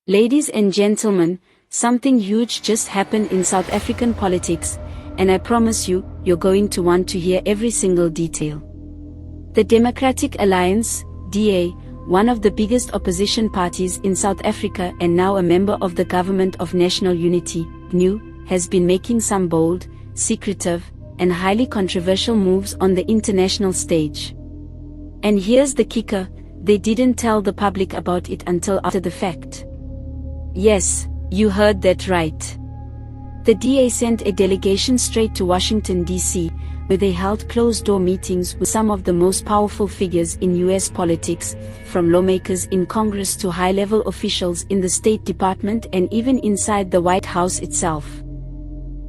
Ladies and gentlemen, something huge just happened in South African politics, and I promise you, you're going to want to hear every single detail. The Democratic Alliance, DA, one of the biggest opposition parties in South Africa and now a member of the Government of National Unity, GNU, has been making some bold, secretive, and highly controversial moves on the international stage. And here's the kicker, they didn't tell the public about it until after the fact. Yes, you heard that right. The DA sent a delegation straight to Washington, D.C., where they held closed-door meetings with some of the most powerful figures in U.S. politics, from lawmakers in Congress to high-level officials in the State Department and even inside the White House itself.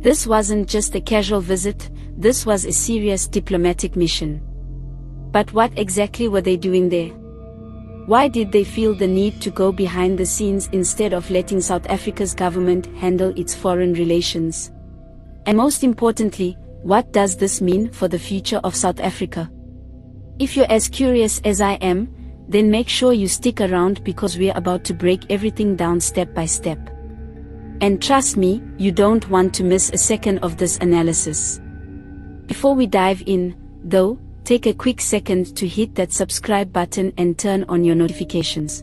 This wasn't just a casual visit, this was a serious diplomatic mission. But what exactly were they doing there? Why did they feel the need to go behind the scenes instead of letting South Africa's government handle its foreign relations? And most importantly, what does this mean for the future of South Africa? If you're as curious as I am, then make sure you stick around because we're about to break everything down step by step. And trust me, you don't want to miss a second of this analysis. Before we dive in, though, take a quick second to hit that subscribe button and turn on your notifications.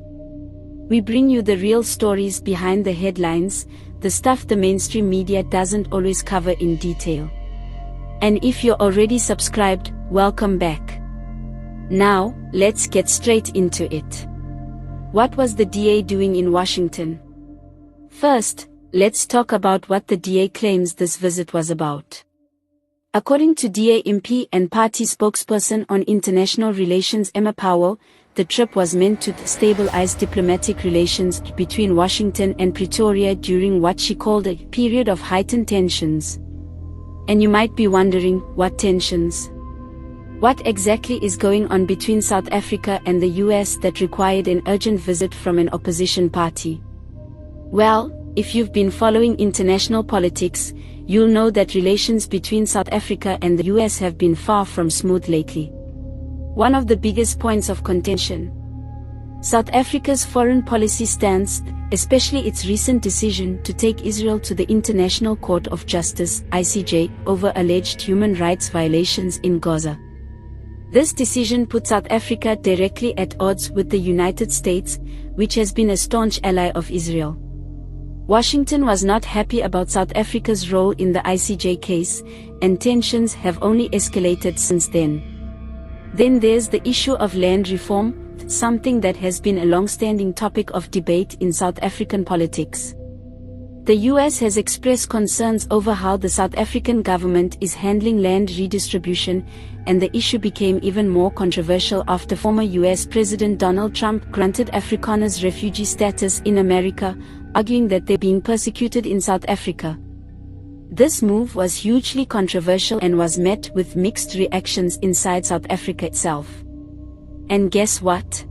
We bring you the real stories behind the headlines, the stuff the mainstream media doesn't always cover in detail. And if you're already subscribed, welcome back. Now, let's get straight into it. What was the DA doing in Washington? First, let's talk about what the DA claims this visit was about. According to DA MP and party spokesperson on international relations Emma Powell, the trip was meant to stabilize diplomatic relations between Washington and Pretoria during what she called a period of heightened tensions. And you might be wondering, what tensions? What exactly is going on between South Africa and the US that required an urgent visit from an opposition party? Well, if you've been following international politics, you'll know that relations between South Africa and the US have been far from smooth lately. One of the biggest points of contention: South Africa's foreign policy stance, especially its recent decision to take Israel to the International Court of Justice, ICJ, over alleged human rights violations in Gaza. This decision put South Africa directly at odds with the United States, which has been a staunch ally of Israel. Washington was not happy about South Africa's role in the ICJ case, and tensions have only escalated since then. Then there's the issue of land reform, something that has been a long-standing topic of debate in South African politics. The US has expressed concerns over how the South African government is handling land redistribution, and the issue became even more controversial after former US President Donald Trump granted Afrikaners refugee status in America, arguing that they're being persecuted in South Africa. This move was hugely controversial and was met with mixed reactions inside South Africa itself. And guess what?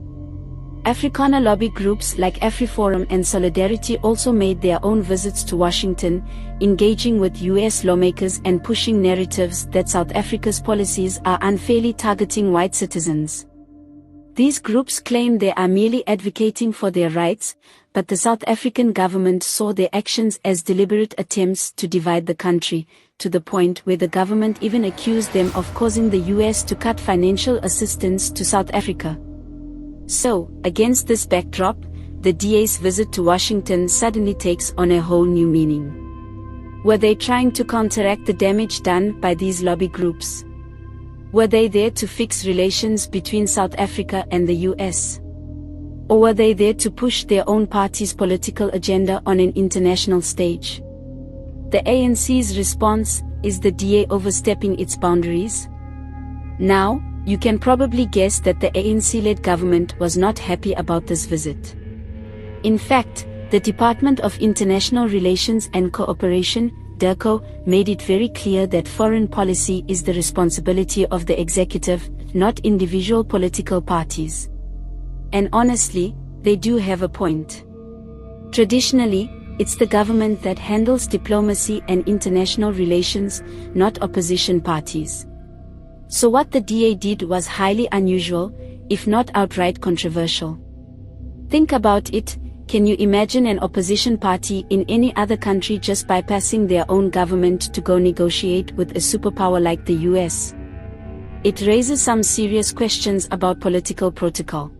Afrikaner lobby groups like AfriForum and Solidarity also made their own visits to Washington, engaging with US lawmakers and pushing narratives that South Africa's policies are unfairly targeting white citizens. These groups claim they are merely advocating for their rights, but the South African government saw their actions as deliberate attempts to divide the country, to the point where the government even accused them of causing the US to cut financial assistance to South Africa. So, against this backdrop, the DA's visit to Washington suddenly takes on a whole new meaning. Were they trying to counteract the damage done by these lobby groups? Were they there to fix relations between South Africa and the US? Or were they there to push their own party's political agenda on an international stage? The ANC's response: is the DA overstepping its boundaries? Now, you can probably guess that the ANC-led government was not happy about this visit. In fact, the Department of International Relations and Cooperation, DIRCO, made it very clear that foreign policy is the responsibility of the executive, not individual political parties. And honestly, they do have a point. Traditionally, it's the government that handles diplomacy and international relations, not opposition parties. So what the DA did was highly unusual, if not outright controversial. Think about it, Can you imagine an opposition party in any other country just bypassing their own government to go negotiate with a superpower like the US? It raises some serious questions about political protocol.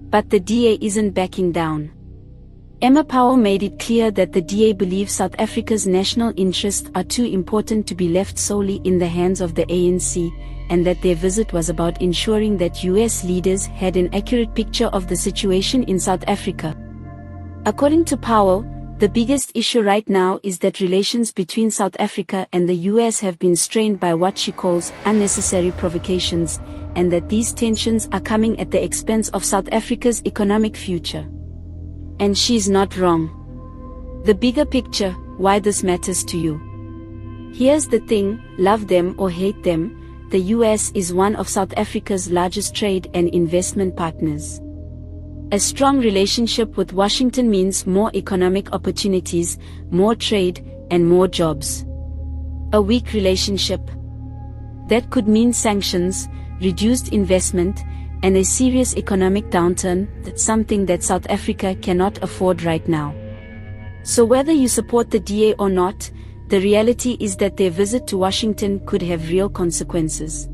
But the DA isn't backing down. Emma Powell made it clear that the DA believes South Africa's national interests are too important to be left solely in the hands of the ANC, and that their visit was about ensuring that US leaders had an accurate picture of the situation in South Africa. According to Powell, the biggest issue right now is that relations between South Africa and the US have been strained by what she calls unnecessary provocations, and that these tensions are coming at the expense of South Africa's economic future. And she's not wrong. The bigger picture, why this matters to you. Here's the thing, love them or hate them, the US is one of South Africa's largest trade and investment partners. A strong relationship with Washington means more economic opportunities, more trade, and more jobs. A weak relationship? That could mean sanctions, reduced investment, and a serious economic downturn. That's something that South Africa cannot afford right now. So whether you support the DA or not, the reality is that their visit to Washington could have real consequences.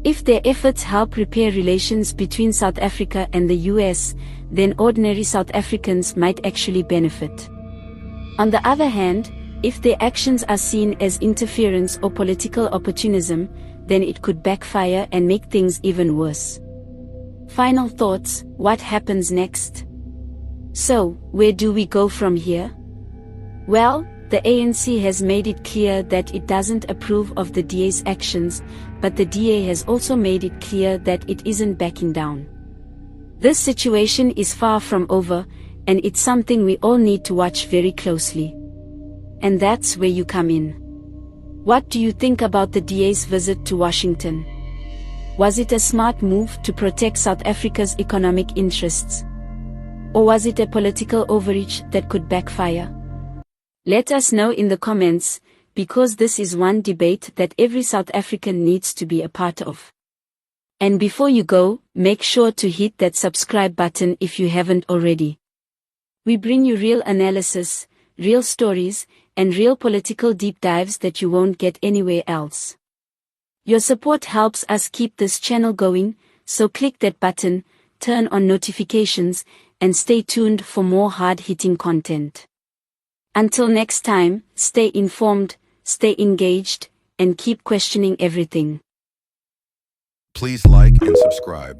If their efforts help repair relations between South Africa and the US, then ordinary South Africans might actually benefit. On the other hand, if their actions are seen as interference or political opportunism, then it could backfire and make things even worse. Final thoughts, what happens next? So, where do we go from here? Well, the ANC has made it clear that it doesn't approve of the DA's actions, but the DA has also made it clear that it isn't backing down. This situation is far from over, and it's something we all need to watch very closely. And that's where you come in. What do you think about the DA's visit to Washington? Was it a smart move to protect South Africa's economic interests? Or was it a political overreach that could backfire? Let us know in the comments, because this is one debate that every South African needs to be a part of. And before you go, make sure to hit that subscribe button if you haven't already. We bring you real analysis, real stories, and real political deep dives that you won't get anywhere else. Your support helps us keep this channel going, so click that button, turn on notifications, and stay tuned for more hard-hitting content. Until next time, stay informed, stay engaged, and keep questioning everything. Please like and subscribe.